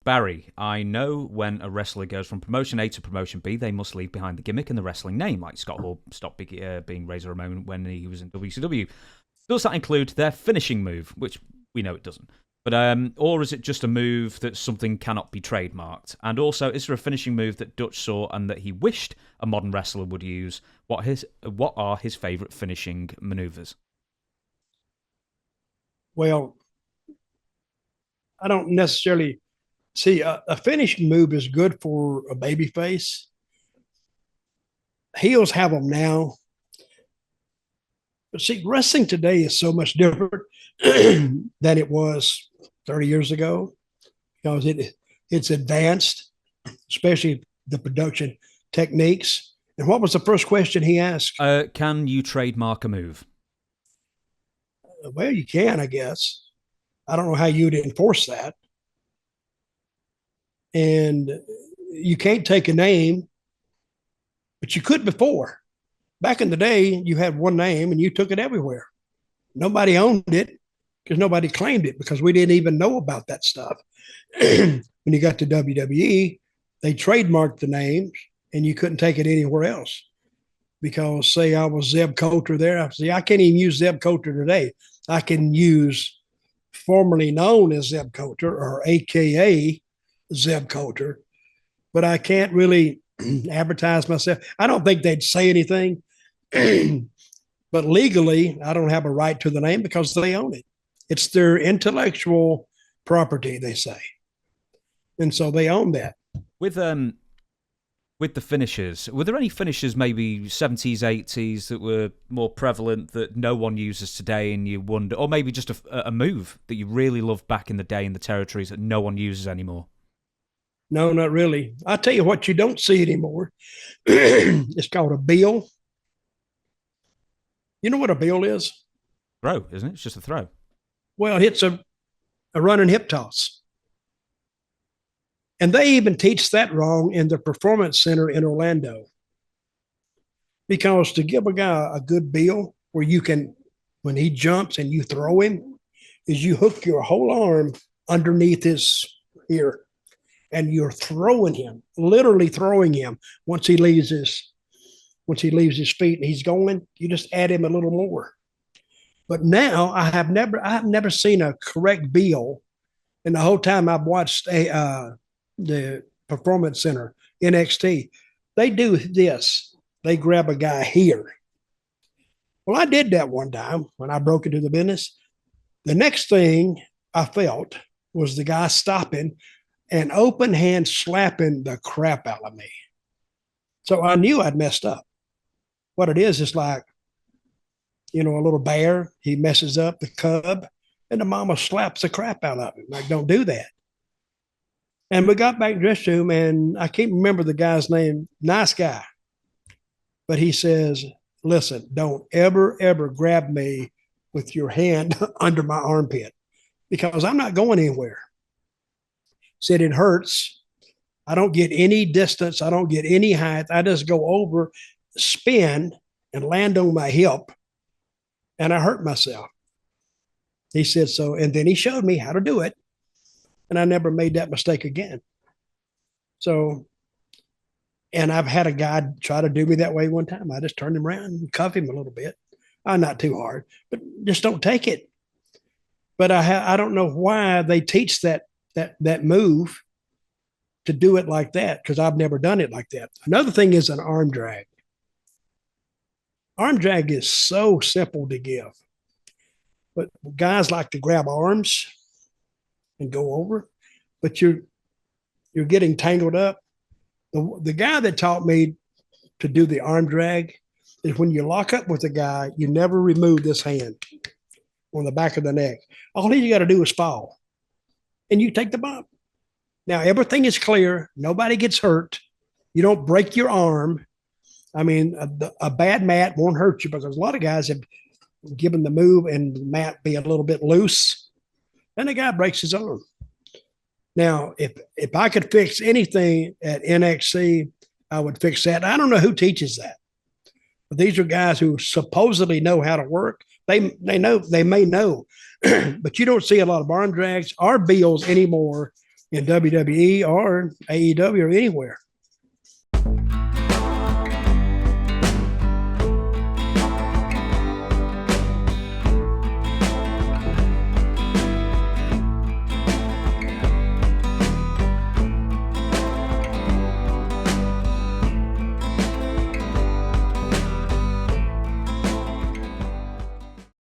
Barry, I know when a wrestler goes from promotion A to promotion B, they must leave behind the gimmick and the wrestling name, like Scott Hall stopped being Razor Ramon when he was in WCW. Does that include their finishing move, which we know it doesn't? But or is it just a move that something cannot be trademarked? And also, is there a finishing move that Dutch saw and that he wished a modern wrestler would use? What are his favourite finishing maneuvers? Well, I don't necessarily see a finishing move is good for a baby face. Heels have them now. But see, wrestling today is so much different than it was 30 years ago because it's advanced, especially the production techniques. And what was the first question he asked? Can you trademark a move? Well, you can, I guess. I don't know how you'd enforce that. And you can't take a name, but you could before. Back in the day, you had one name and you took it everywhere. Nobody owned it because nobody claimed it because we didn't even know about that stuff. When you got to WWE, they trademarked the names and you couldn't take it anywhere else. Because say I was Zeb Colter there, I can't even use Zeb Colter today. I can use formerly known as Zeb Colter or AKA Zeb Colter, but I can't really advertise myself. I don't think they'd say anything, but legally, I don't have a right to the name because they own it. It's their intellectual property, they say, and so they own that. With the finishes, were there any finishes maybe 70s, 80s that were more prevalent that no one uses today and you wonder, or maybe just a move that you really loved back in the day in the territories that no one uses anymore? No, not really. I'll tell you what you don't see anymore. It's called a bill. You know what a bill is? Throw, isn't it? It's just a throw. Well, it's a running hip toss. And they even teach that wrong in the Performance Center in Orlando. Because to give a guy a good bill where you can, when he jumps and you throw him, is you hook your whole arm underneath his ear and you're throwing him, literally throwing him once he leaves his feet and he's going, you just add him a little more. But now I have never seen a correct bill in the whole time I've watched the Performance Center, NXT. They do this. They grab a guy here. Well, I did that one time when I broke into the business. The next thing I felt was the guy stopping and open hand slapping the crap out of me. So I knew I'd messed up. What it is like, a little bear, he messes up the cub, and the mama slaps the crap out of him. Like, don't do that. And we got back dressed to him, and I can't remember the guy's name. Nice guy. But he says, listen, don't ever, ever grab me with your hand under my armpit because I'm not going anywhere. Said it hurts. I don't get any distance. I don't get any height. I just go over, spin, and land on my hip, and I hurt myself. He said so, and then he showed me how to do it. And I never made that mistake again. So, and I've had a guy try to do me that way one time. I just turned him around and cuffed him a little bit. Not too hard, but just don't take it. But I don't know why they teach that move to do it like that because I've never done it like that. Another thing is an arm drag. Arm drag is so simple to give. But guys like to grab arms and go over, but you're getting tangled up. The guy that taught me to do the arm drag is when you lock up with a guy, you never remove this hand on the back of the neck. All you got to do is fall, and you take the bump. Now everything is clear. Nobody gets hurt. You don't break your arm. I mean, a bad mat won't hurt you because a lot of guys have given the move and the mat be a little bit loose. And the guy breaks his arm. Now, if I could fix anything at NXT, I would fix that. I don't know who teaches that. But these are guys who supposedly know how to work. They may know, but you don't see a lot of arm drags or bills anymore in WWE or AEW or anywhere.